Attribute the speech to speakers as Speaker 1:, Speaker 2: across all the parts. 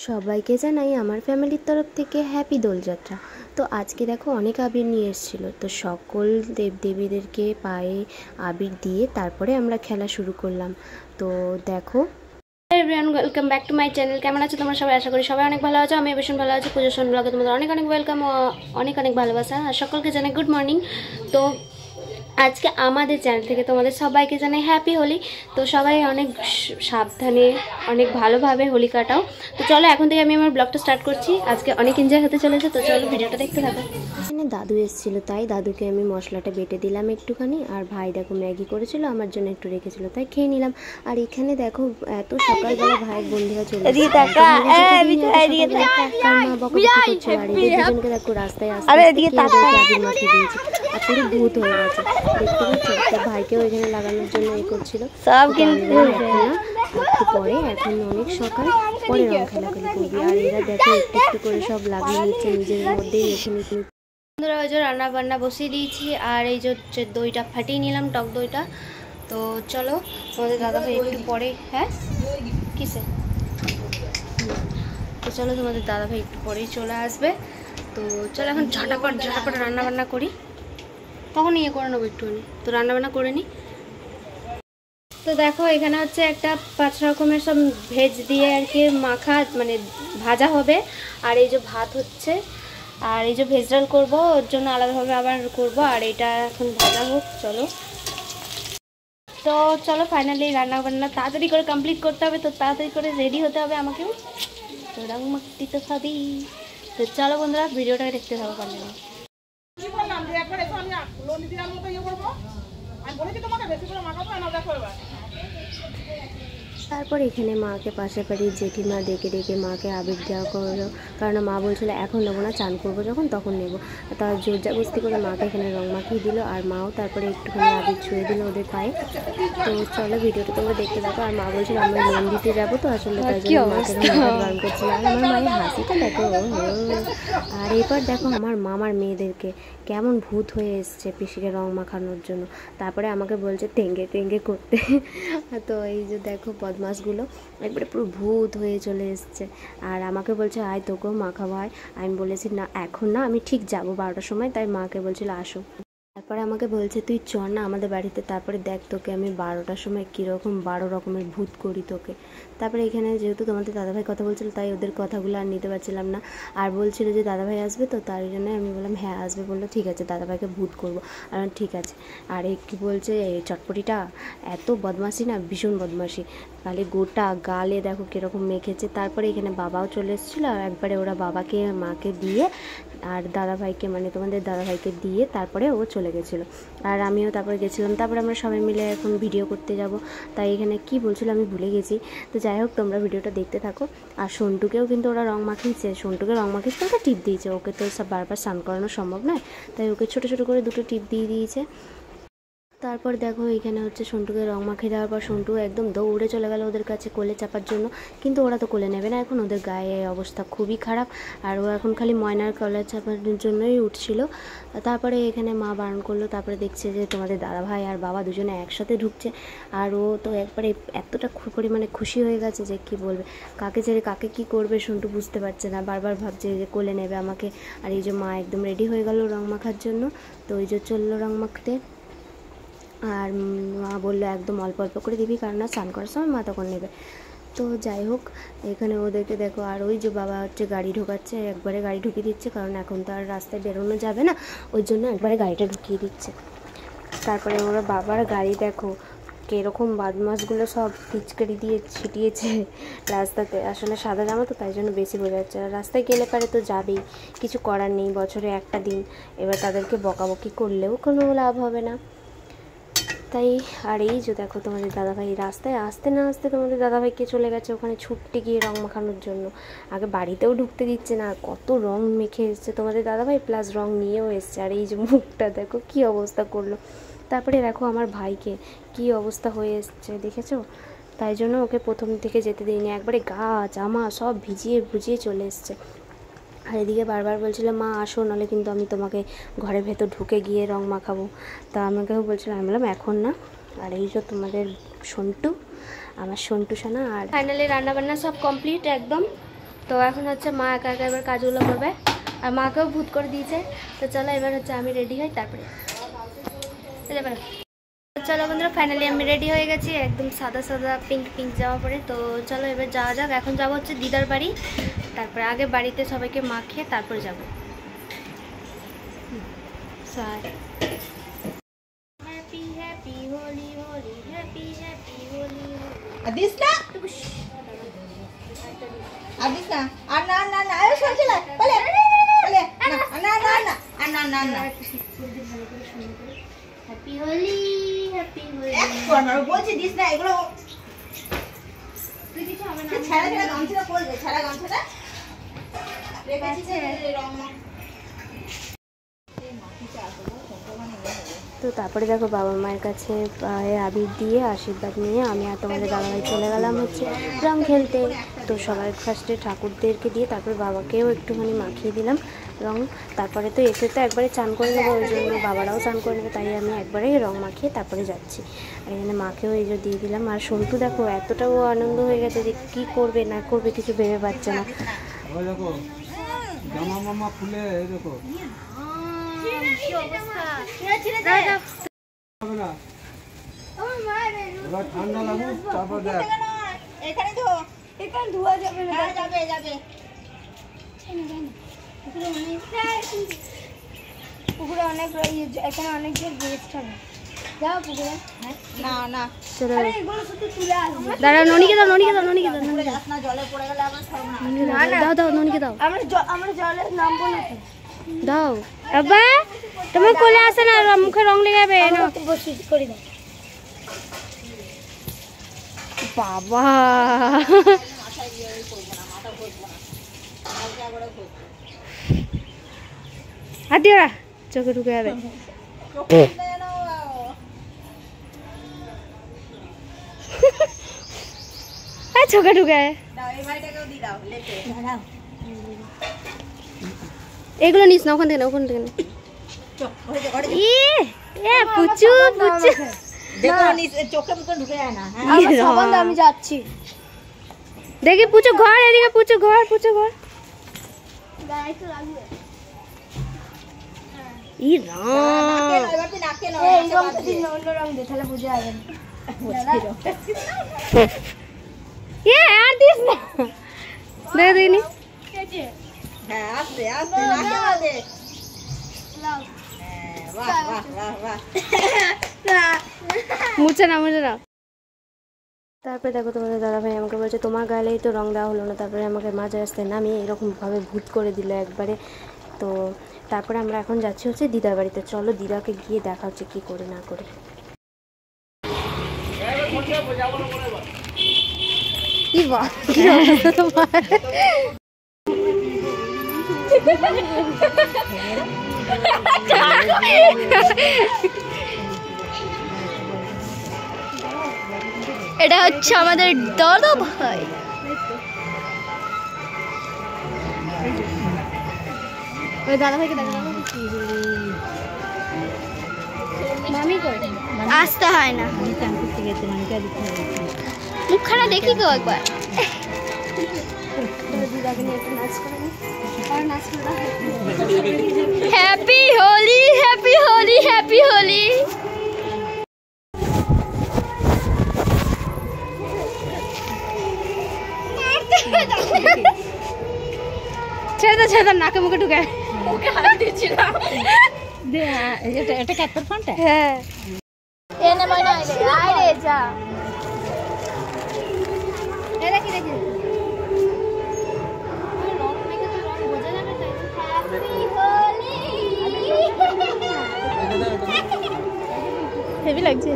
Speaker 1: সবাইকে জানাই আমার ফ্যামিলির তরফ থেকে হ্যাপি দোলযাত্রা। তো আজকে দেখো অনেক আবির নিয়ে এসেছিল, তো সকল দেবদেবীদেরকে পায়ে আবির দিয়ে তারপরে আমরা খেলা শুরু করলাম। তো দেখো everyone, welcome back to my channel. কেমন আছো তোমরা সবাই? আশা করি সবাই অনেক ভালো আছো। আমি ভীষণ ভালো আছি। পুজো ব্লগে তোমাদের অনেক অনেক ওয়েলকাম ও অনেক অনেক ভালোবাসা। আর সকলকে জানাই গুড মর্নিং। তো আজকে আমাদের চ্যানেল থেকে তোমাদের সবাইকে জানাই হ্যাপি হোলি। তো সবাই অনেক সাবধানে অনেক ভালোভাবে হোলি কাটাও। তো চলো এখন থেকে আমি আমার ব্লগটা স্টার্ট করছি। আজকে অনেক এনজয় হতে চলেছে, তো চলো ভিডিওটা দেখতে থাকো। এখানে দাদু এসেছিল, তাই দাদুকে আমি মশলাটা বেটে দিলাম একটুখানি। আর ভাই দেখো ম্যাগি করেছিল, আমার জন্য একটু রেখেছিল, তাই খেয়ে নিলাম। আর এখানে দেখো এত সকালবেলা ভাইয়ের বন্ধুরা চলে এসেছে, মা বকা করছিল। আর এদের দুজনকে দেখো রাস্তায় আসতে মাখিয়ে দিয়েছে আর পুরো ভূত হয়ে গেছে, দেখতে পাচ্ছ। তো ভাইকেও এখানে লাগানোর জন্য এ করছিল সব, কিন্তু একটু পরে, এখন অনেক সকাল, পরে রং খেলাখেলি করবি। আর এরা দেখো একটু একটু করে সব লাগিয়ে নিচ্ছে নিজের মধ্যেই রেখে নিচ্ছে। বন্ধুরা ওই যে রান্না বান্না বসিয়ে দিয়েছি, আর এই যে দইটা ফাটিয়ে নিলাম, টক দইটা। তো চলো তোমাদের দাদাভাই একটু পরে, হ্যাঁ কিসে, তো চলো তোমাদের দাদাভাই একটু পরেই চলে আসবে। তো চলো এখন ঝটাপট রান্না বান্না করি, তখন ইয়ে করে নেবো একটুখানি। তো রান্নাবান্না করে নিই। তো দেখো এখানে হচ্ছে একটা 5 রকমের সব ভেজ দিয়ে আর কি মাখা, মানে ভাজা হবে। আর এই যে ভাত হচ্ছে, আর এই যে ভেজ ডাল করবো, ওর জন্য আলাদাভাবে আবার করব। আর এটা এখন ভাজা হোক, চলো। তো চলো ফাইনালি রান্না বান্না তাড়াতাড়ি করে কমপ্লিট করতে হবে, তো তাড়াতাড়ি করে রেডি হতে হবে আমাকেও। তো রং মাখতে তো খাবি। তো চলো বন্ধুরা ভিডিওটা দেখতে থাকো কন্টিনিউ। তারপর এখানে মাকে পাশে বাড়ির জেঠিমা ডেকে ডেকে মাকে আবির দেওয়া করলো, কারণ মা বলছিল এখন নেবো না, চান করবো যখন তখন নেবো। তার জোর জাবস্তি করে মাকে এখানে রং মাখিয়ে দিল, আর মাও তারপরে একটুখানি আবির ছুঁয়ে দিল ওদের পায়ে। তো চলো ভিডিওটা তোমরা দেখতে থাকো। আর মা বলছিল আমরা লোন দিতে যাবো, তো আসলে তাই জন্য মাকে গান করছিল। আর আমার মায়ের হাসিটা দেখো। আর এরপর দেখো আমার মামার মেয়েদেরকে কেমন ভূত হয়ে এসছে পিসিকে রং মাখানোর জন্য। তারপরে আমাকে বলছে টেঙ্গে টেঙ্গে করতে। তো এই যে দেখো বদমাশগুলো একবারে পুরো ভূত হয়ে চলে এসছে। আর আমাকে বলছে আয় তোকেও মাখাবো আয়। আমি বলেছি না এখন না, আমি ঠিক যাবো 12টার সময়, তাই মাকে বলছিল আসো। তারপরে আমাকে বলছে তুই চ না আমাদের বাড়িতে, তারপরে দেখ তোকে আমি 12টার সময় কীরকম 12 রকমের ভূত করি তোকে। তারপরে এখানে যেহেতু তোমাদের দাদাভাই কথা বলছিল, তাই ওদের কথাগুলো আর নিতে পারছিলাম না। আর বলছিল যে দাদাভাই আসবে, তো তার জন্য আমি বললাম হ্যাঁ আসবে। বললো ঠিক আছে দাদাভাইকে ভূত করবো। আর ঠিক আছে। আর কী বলছে এই চটপটিটা এত বদমাশি না, ভীষণ বদমাশি, খালি গোটা গালে দেখো কীরকম মেখেছে। তারপরে এখানে বাবাও চলে এসেছিলো, আর একবারে ওরা বাবাকে মাকে দিয়ে আর দাদাভাইকে, মানে তোমাদের দাদাভাইকে দিয়ে তারপরে ও চলে গেছিলো। আর আমিও তারপরে গেছিলাম। তারপরে আমরা সবাই মিলে এখন ভিডিও করতে যাব। তাই এখানে কি বলছিল আমি ভুলে গেছি। তো যাই হোক তোমরা ভিডিওটা দেখতে থাকো। আর সন্টুকেও কিন্তু ওরা রং মাখিয়েছে, সন্টুকে রং মাখিয়েছে, ওটা টিপ দিয়েছে। ওকে তো সব বারবার স্নান করানো সম্ভব নয়, তাই ওকে ছোটো ছোটো করে 2টো টিপ দিয়ে দিয়েছে। তারপর দেখো এখানে হচ্ছে সন্টুকে রং মাখিয়ে দেওয়ার পর সন্টু একদম দৌড়ে চলে গেল ওদের কাছে কোলে চাপার জন্য, কিন্তু ওরা তো কোলে নেবে না এখন, ওদের গায়ে অবস্থা খুবই খারাপ। আর ও এখন খালি ময়নার কোলে চাপার জন্যই উঠছিল। তারপরে এখানে মা বারণ করলো, তারপরে দেখছে যে তোমাদের দাদাভাই আর বাবা দুজনে একসাথে ঢুকছে। আর ও তো একবারে এতটা পরিমাণে খুশি হয়ে গেছে যে কি বলবে, কাকে ছেড়ে কাকে কি করবে সন্টু বুঝতে পারছে না, বারবার ভাবছে যে কোলে নেবে আমাকে। আর এই যে মা একদম রেডি হয়ে গেল রং মাখার জন্য, তো ওই যে চললো রং মাখতে। আর মা বললো একদম অল্প অল্প করে দিবি, কারণ না স্নান করার সময় মা তখন নেবে। তো যাই হোক এখানে ওদেরকে দেখো। আর ওই যে বাবা হচ্ছে গাড়ি ঢোকাচ্ছে, একবারে গাড়ি ঢুকিয়ে দিচ্ছে, কারণ এখন তো আর রাস্তায় বেরোনো যাবে না, ওই জন্য একবারে গাড়িটা ঢুকিয়ে দিচ্ছে। তারপরে ওরা বাবার গাড়ি দেখো কীরকম বদমাশগুলো সব পিচকারি দিয়ে ছিটিয়েছে রাস্তাতে। আসলে সাদা জামা তো তাই জন্য বেশি বোঝা যাচ্ছে। আর রাস্তায় গেলে পারে তো যাবেই, কিছু করার নেই, বছরে একটা দিন। এবার তাদেরকে বকাবকি করলেও কোনো লাভ হবে না, তাই। আর এই যে দেখো তোমাদের দাদাভাই রাস্তায় আসতে না আসতে তোমাদের দাদাভাইকে চলে গেছে ওখানে ছুটতে গিয়ে রং মাখানোর জন্য। আগে বাড়িতেও ঢুকতে দিচ্ছে না, কত রং মেখে এসছে তোমাদের দাদাভাই, প্লাস রং নিয়েও এসছে। আর এই যে মুখটা দেখো কী অবস্থা করলো। তারপরে দেখো আমার ভাইকে কি অবস্থা হয়ে এসছে দেখেছো, তাই জন্য ওকে প্রথম থেকে যেতে দিইনি, একবারে গা জামা সব ভিজিয়ে ভুজিয়ে চলে এসছে। আর এদিকে বারবার বলছিল মা আসো, নাহলে কিন্তু আমি তোমাকে ঘরের ভেতর ঢুকে গিয়ে রং মাখাবো। তা আমাকেও বলছিল, আমি বললাম এখন না। আর এই যে তোমাদের সন্টু, আমার সন্টু সোনা। আর ফাইনালি রান্নাবান্না সব কমপ্লিট একদম। তো এখন হচ্ছে মা একা একা এবার কাজগুলো করবে, আর মাকেও ভূত করে দিয়েছে। তো চলো এবার হচ্ছে আমি রেডি হই, তারপরে চলো বন্ধুরা ফাইনালি আমি রেডি হয়ে গেছি একদম সাদা সাদা পিঙ্ক পিঙ্ক জামা পরে। তো চলো এবার যাওয়া যাক। এখন যাবো হচ্ছে দিদার বাড়ি, তারপরে আগে বাড়িতে সবাইকে মাখিয়ে তারপরে যাবো। Happy happy Holi Holi happy happy Holi
Speaker 2: আদিস না আদিস না আর না না না আরে সরে চলে বলে বলে না না না না না না
Speaker 1: হ্যাপি হোলি হ্যাপি হোলি
Speaker 2: কোন বলছি দিস না এগুলো তুই কিছু হবে না ছাড়া ছাড়া গামছাটা পরবে ছাড়া গামছাটা রেখেছি যে রং
Speaker 1: তো তারপরে দেখো বাবা মায়ের কাছে পায়ে আবির দিয়ে আশীর্বাদ নিয়ে আমি আর তোমাদের দাদাভাই চলে গেলাম হচ্ছে রং খেলতে। তো সবাই ফার্স্টে ঠাকুরদেরকে দিয়ে তারপরে বাবাকেও একটুখানি মাখিয়ে দিলাম রং। তারপরে তো এসে তো একবারে চান করে নেবো, ওই জন্য বাবারাও চান করে নেবে, তাই আমি একবারে রং মাখিয়ে তারপরে যাচ্ছি। আর এখানে মাকেও এই যে দিয়ে দিলাম। আর সন্টু দেখো এতটাও আনন্দ হয়ে গেছে যে কী করবে না করবে কিছু ভেবে পাচ্ছে না।
Speaker 3: ঠান্ডা লাগুক তারপর দেখ
Speaker 2: এখানে তো এখানে ধোয়া যাবে না যাবে যাবে
Speaker 1: পুকুরে অনেক এখানে অনেক গেস্ট হবে, যাও পুকুরে।
Speaker 2: না না
Speaker 1: চলো
Speaker 2: এগুলো শুধু তুলে আসবে
Speaker 1: দাঁড়াও, ননিকে দাও ননিকে দাও ননিকে দাও
Speaker 2: পড়ে যাস না জলে পড়ে গেলে আবার সর্বনাশ
Speaker 1: দাও দাও ননিকে দাও
Speaker 2: আমরা জলে নামবো না তো
Speaker 1: দাও। আব্বা তোমার কোলে আসে না, মুখে রং লেগে যাবে না।
Speaker 2: বসি করে দাও
Speaker 1: বাবা হাত দিও না, চোখে ঢুকে যাবে। চোখে ঢুকে এগুলো নিস না, ওখান থেকে না ওখান থেকে না। পুচু পুচু
Speaker 2: চোখে মুখে ঢুকে যায় না।
Speaker 1: আমি যাচ্ছি দেখি পুচু ঘর, এদিকে পুচু ঘর পুচু ঘর। ই রাম আর দিস না, দেখে দেখিনি।
Speaker 2: হ্যাঁ আস্তে আস্তে নাকে বাহ বাহ বাহ বাহ
Speaker 1: মুছে না মুছে না। তারপরে দেখো তোমাদের দাদাভাই আমাকে বলছে তোমার গালেই তো রং দেওয়া হলো না, তারপরে আমাকে মাঝে রাস্তায় নামিয়ে এরকমভাবে ভূত করে দিল একবারে। তো তারপরে আমরা এখন যাচ্ছি হচ্ছে দিদার বাড়িতে। চলো দিদাকে গিয়ে দেখা হচ্ছে কী করে না করে। কি অবস্থা তোমার? এটা হচ্ছে আমাদের দাদা ভাই। ওই দাদা ভাইকে দেখা মামি করে আসতে হয় না, মুখখানা দেখি তো একবার। Happy Holi happy Holi happy Holi. ছেড়ে দাও নাকে মুখে ঢুকে দিচ্ছিলাম। এটা ক্যাপটার ফোনটা? হ্যাঁ এনে মনে আরে যা এটা কি দেখি হেভি লাগছে,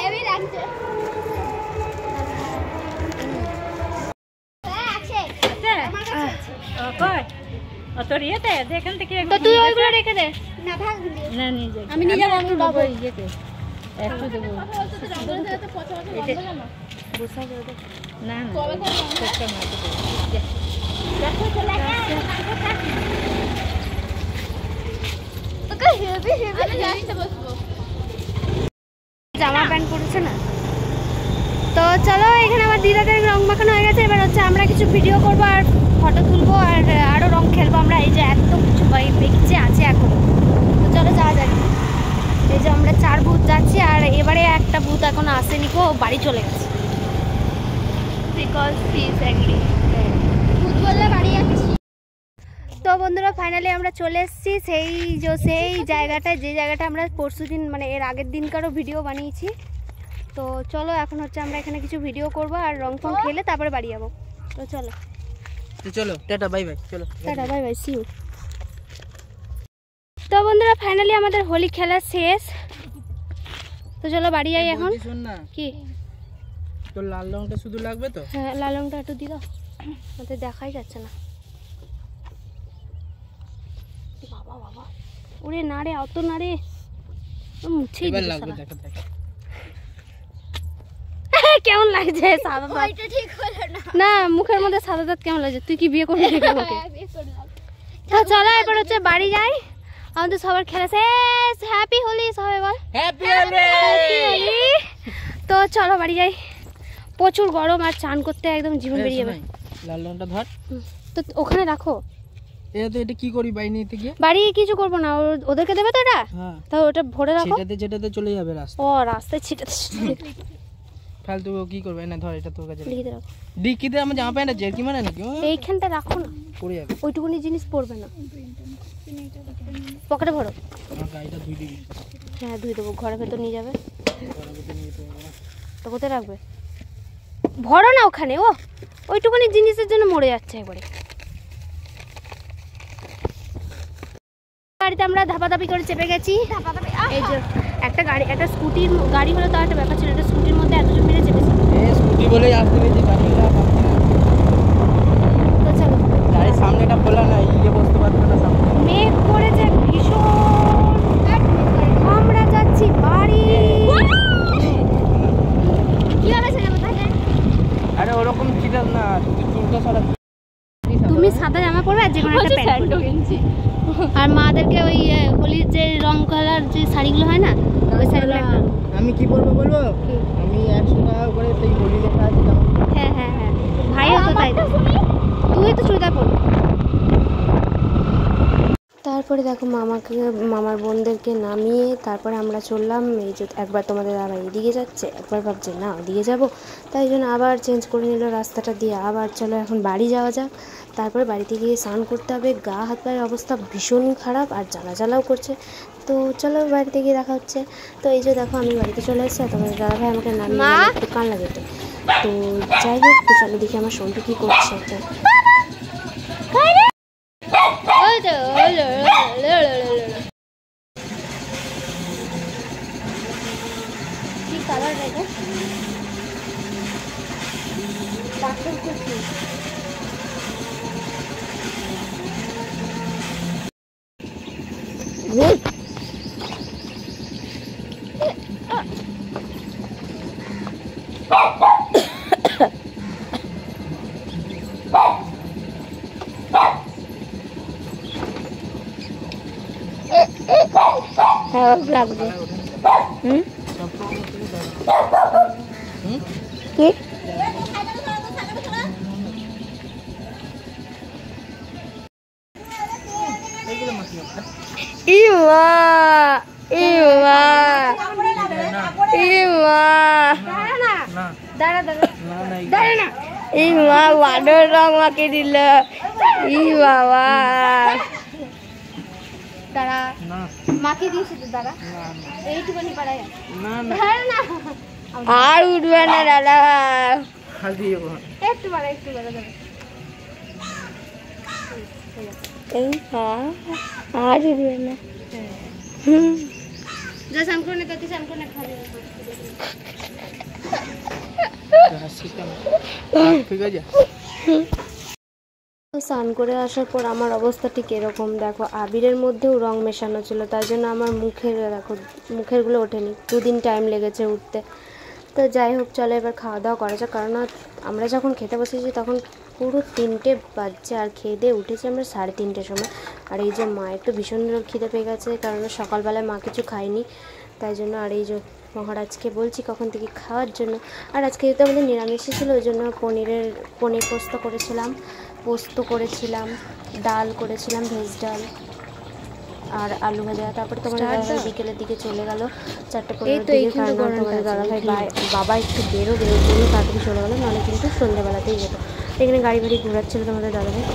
Speaker 1: হেভি লাগছে।
Speaker 4: তোর ইয়েতে যেখান থেকে
Speaker 1: তো তুই ওইগুলো রেখে দে
Speaker 4: না নিয়ে
Speaker 1: আমি নিয়ে যাবো। আমি বাবু
Speaker 4: ইয়েতে একটু দেবো না
Speaker 1: জামা প্যান্ট পরেছে না। তো চলো এখানে আমার দিদাদের রং মাখানো হয়ে গেছে, এবার হচ্ছে আমরা কিছু ভিডিও করবো আর ফটো তুলবো আর আরও রং খেলবো আমরা। এই যে এত কিছু বেঁচে আছে এখন, তো চলো যাওয়া যাক। এই যে আমরা 4 ভূত যাচ্ছি আর এবারে একটা ভূত এখন আসেনি, গো বাড়ি চলে গেছে বিকজ হি ইজ অ্যাগ্রি। ভূত বললে বাড়ি যাচ্ছি। তো বন্ধুরা ফাইনালি আমরা চলে এসেছি সেই জায়গাটায়, যে জায়গাটা আমরা পরশুদিন মানে এর আগের দিনকারও ভিডিও বানিয়েছি। তো চলো এখন হচ্ছে আমরা এখানে কিছু ভিডিও করব আর রং ফং খেলে তারপরে বাড়ি যাবো। তো চলো
Speaker 3: চলো টাটা বাই বাই, চলো
Speaker 1: tata bye bye, see you. তো বন্ধুরা ফাইনালি আমাদের হোলি খেলা শেষ, তো চলো বাড়ি যাই এখন।
Speaker 3: শোন না,
Speaker 1: কি
Speaker 3: তোর লাল রংটা শুধু লাগবে তো?
Speaker 1: হ্যাঁ লাল রংটা একটু দিও, আমাদের দেখাই যাচ্ছে না। বাবা বাবা, ওরে না রে, অত না রে, মুছেই
Speaker 3: এবার
Speaker 1: দিল
Speaker 3: লাগবে,
Speaker 1: শালা।
Speaker 3: দেখা দেখা
Speaker 1: কেমন লাগছে সাদা দাঁত?
Speaker 2: ঠিক হলো না।
Speaker 1: না মুখের মধ্যে সাদা দাঁত কেমন লাগছে? তুই কি বিয়ে করবি নাকি আমাকে? তো চলো এবার হচ্ছে বাড়ি যাই, আমাদের সবার খেলা শেষ। হ্যাপি হোলি সবাই বল।
Speaker 3: হ্যাপি
Speaker 1: হোলি। তো চলো বাড়ি যাই, প্রচুর গরম আর চান করতে একদম জীবন বেরিয়ে যাবে।
Speaker 3: লাল রংটা ধর,
Speaker 1: তো ওখানে রাখো।
Speaker 3: এটা কি করি বাই নিতে গিয়ে?
Speaker 1: বাড়ি কিছু করবো না, ওদেরকে দেবে তো এটা,
Speaker 3: হ্যাঁ
Speaker 1: তো ওটা ভরে রাখো।
Speaker 3: যেটাতে চলে যাবে রাস্তা।
Speaker 1: ও রাস্তায় ছিটাতে
Speaker 3: ফালতু কি করবে না, ধর এটা তোর কাছে
Speaker 1: লিখে রাখো।
Speaker 3: ডিকিতে আমার জামা প্যান্ট জেরকি মানে নাকি
Speaker 1: এইখানটা রাখো না,
Speaker 3: পড়ে যাবে,
Speaker 1: ওইটুকুনি জিনিস পড়বে না। পকেটে ভরো।
Speaker 3: আমার গাড়িটা ধুই দিবি।
Speaker 1: হ্যাঁ ধুই দেবো, ঘরের ভেতর নিয়ে যাবে। তো কোথায় রাখবে? ভরো না ওখানে, ও ওইটুকুনি জিনিসের জন্য মরে যাচ্ছে একবারে। গাড়িতে আমরা ধাপাধাপি করে চেপে গেছি। এই যে একটা গাড়ি, একটা স্কুটির গাড়ি হলে তো একটা ব্যাপার ছিল, একটা স্কুটির মধ্যে এতজন মিলে চেপেছি।
Speaker 3: স্কুটি বলেই আসতে পেরেছি, গাড়িগুলো
Speaker 1: তো চলো,
Speaker 3: গাড়ির সামনেটা খোলা না, ইয়ে বসতে পারতো না সামনে।
Speaker 1: মেঘ করেছে ভীষণ, আমরা যাচ্ছি বাড়ি। কি হবে ছেলে কোথায়?
Speaker 3: আরে ওরকম চিটাস না, তুই চুলটা সরা।
Speaker 1: তুমি সাদা জামা পরবে আর যে কোনো একটা প্যান্ট পরবে। আর মাদেরকে ওই হোলির যে রং কালার যে শাড়িগুলো হয় না, ওই শাড়িগুলো একটা।
Speaker 3: আমি কি বলবো বলবো, আমি 100 টাকা করে সেই হোলি লেখা আছে জামা।
Speaker 1: হ্যাঁ হ্যাঁ হ্যাঁ, ভাইও তো তাই, তুই তো চুড়িদার পরবি। তারপরে দেখো মামার বোনদেরকে নামিয়ে তারপরে আমরা চললাম। এই যে একবার তোমাদের দাদা এদিকে যাচ্ছে, একবার ভাবছে না ওদিকে যাবো, তাই জন্য আবার চেঞ্জ করে নিল রাস্তাটা দিয়ে। আবার চলো এখন বাড়ি যাওয়া যাক। তারপরে বাড়িতে গিয়ে স্নান করতে হবে, গা হাত পায়ের অবস্থা ভীষণই খারাপ আর জ্বালাও করছে। তো চলো বাড়িতে গিয়ে দেখা হচ্ছে। তো এই যে দেখো আমি বাড়িতে চলে এসেছি, আর তোমাদের দাদা ভাই আমাকে নামিয়ে একটু কান লাগে। তো যাই হোক, তো চলো দেখি আমার সন্টু কী করছে। তো কি কালার দেখো, হ্যাঁ লাগবে। কি ইমা ইমা ইমা, দাঁড়া দাঁড়া দাঁড়া না, ইমা বানর রং মাকে দিল। ই বাবা দাঁড়া, মাকে দিয়েছি তো, দাঁড়া এইটুকুনি পাড়ায় আর উঠবে না দাদা, একটু বাড়া একটু বাড়া দাঁড়া। আর উঠবে না, যা স্নান করে নে, তাতে স্নান করে নে, খালি
Speaker 3: ঠিক আছে।
Speaker 1: স্নান করে আসার পর আমার অবস্থা ঠিক এরকম দেখো, আবিরের মধ্যেও রং মেশানো ছিল, তাই জন্য আমার মুখেরগুলো ওঠেনি, 2 দিন টাইম লেগেছে উঠতে। তো যাই হোক চলো এবার খাওয়া দাওয়া করা যাক, কারণ আমরা যখন খেতে বসেছি তখন পুরো 3টে বাজছে আর খেয়ে দিয়ে উঠেছি আমরা 3:30টার সময়। আর এই যে মায়ের তো ভীষণ খিদে পেয়ে গেছে, কারণ সকালবেলায় মা কিছু খায়নি, তাই জন্য। আর এই যে মহারাজকে বলছি কখন থেকে খাওয়ার জন্য। আর আজকে যেহেতু আমাদের নিরামিষই ছিল ওই জন্য পনির পোস্ত করেছিলাম, ডাল করেছিলাম, ভেজ ডাল আর আলু ভাজা। তারপরে তোমাদের দাদাভাই বিকেলের দিকে চলে গেল 4:15 দিকে, কারণ তোমাদের দাদাভাই বাবা একটু বেরোবে ওই জন্য তাড়াতাড়ি চলে গেলো, নাহলে কিন্তু সন্ধ্যেবেলাতেই যেত। এখানে গাড়ি ফাড়ি ঘোরাচ্ছিল তোমাদের দাদাভাই।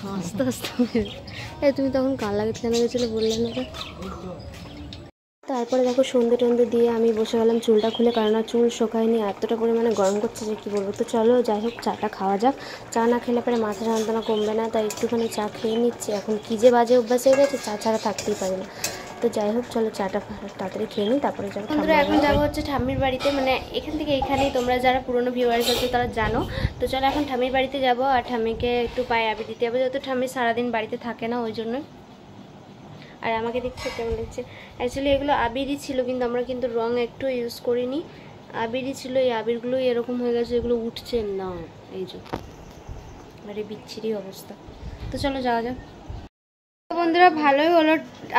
Speaker 1: হাসতে হাসতে তুমি তখন কাল লাগাতে গেছিলো বললে না? তারপরে দেখো সন্ধ্যে টন্ধে দিয়ে আমি বসে গেলাম চুলটা খুলে, কারণ আর চুল শোকায়নি, এতটা পরিমাণে গরম করছে যে কী বলবো। তো চলো যাই হোক চাটা খাওয়া যাক। চা না খেলে পরে মাথা যন্ত্রণা কমবে না, তাই একটুখানি চা খেয়ে নিচ্ছি। এখন কী যে বাজে অভ্যাস হয়ে গেছে, চা ছাড়া থাকতেই পারি না। তো যাই হোক চলো চাটা তাড়াতাড়ি খেয়ে নিই, তারপরে যাবো। বন্ধুরা এখন যাবো হচ্ছে ঠাম্মির বাড়িতে, মানে এখান থেকে এখানেই, তোমরা যারা পুরনো ভিউয়ার্স আছে তারা জানো। তো চলো এখন ঠাম্মির বাড়িতে যাব, আর ঠাম্মিকে একটু পায়ে আবির দিতে যাবো, যেহেতু ঠাম্মি সারাদিন বাড়িতে থাকে না ওই জন্য। আর আমাকে দেখতে কেমন লাগছে, অ্যাকচুয়ালি এগুলো আবিরই ছিল, কিন্তু আমরা কিন্তু রং একটু ইউজ করিনি, আবিরই ছিল। এই আবিরগুলোই এরকম হয়ে গেছে, এগুলো উঠছে না, এই যে আরে বিচ্ছিরি অবস্থা। তো চলো যাওয়া যাক। বন্ধুরা ভালোই হলো,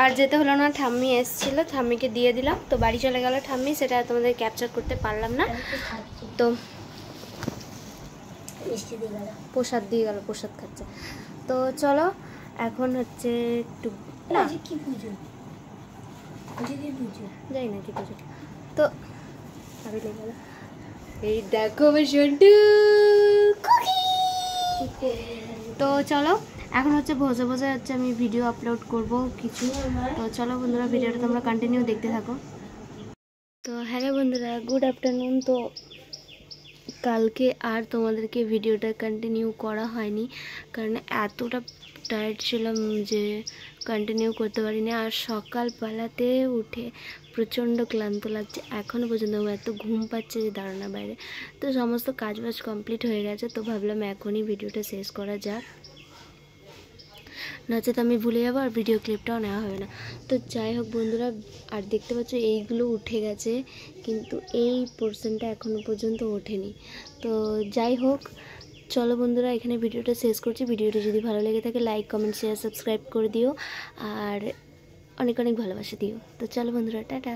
Speaker 1: আর যেতে হলো না, ঠাম্মি এসেছিলো, ঠাম্মিকে দিয়ে দিলাম। তো বাড়ি চলে গেল ঠাম্মি, সেটা তোমাদের ক্যাপচার করতে পারলাম না। তো প্রসাদ দিয়ে গেল, প্রসাদ খাচ্ছে। তো চলো এখন হচ্ছে একটু না কি পুজো যাই না কি পুজো। তো আমি লেগে গেল, এই দেখো সন্টু। তো চলো এখন হচ্ছে বসে বসে হচ্ছে আমি ভিডিও আপলোড করব কিছু। তো চলো বন্ধুরা ভিডিওটা তোমরা কন্টিনিউ দেখতে থাকো। তো হ্যালো বন্ধুরা, গুড আফটারনুন। তো কালকে আর তোমাদেরকে ভিডিওটা কন্টিনিউ করা হয়নি, কারণ এতটা টায়ার্ড ছিলাম যে কন্টিনিউ করতে পারিনি। আর সকালবেলাতে উঠে প্রচণ্ড ক্লান্ত লাগছে, এখনও পর্যন্ত এত ঘুম পাচ্ছে যে দাঁড়ানোর বাইরে। তো সমস্ত কাজবাজ কমপ্লিট হয়ে গেছে, তো ভাবলাম এখনই ভিডিওটা শেষ করা যাক, নচেত আমি ভুলে যাবো আর ভিডিও ক্লিপটাও নেওয়া হবে না। তো যাই হোক বন্ধুরা, আর দেখতে পাচ্ছ এইগুলো উঠে গেছে, কিন্তু এই পোর্শনটা এখনও পর্যন্ত ওঠেনি। তো যাই হোক চলো বন্ধুরা এখানে ভিডিওটা শেষ করছি। ভিডিওটা যদি ভালো লেগে থাকে লাইক কমেন্ট শেয়ার সাবস্ক্রাইব করে দিও, আর অনেক অনেক ভালোবাসা দিও। তো চলো বন্ধুরা, টাটা।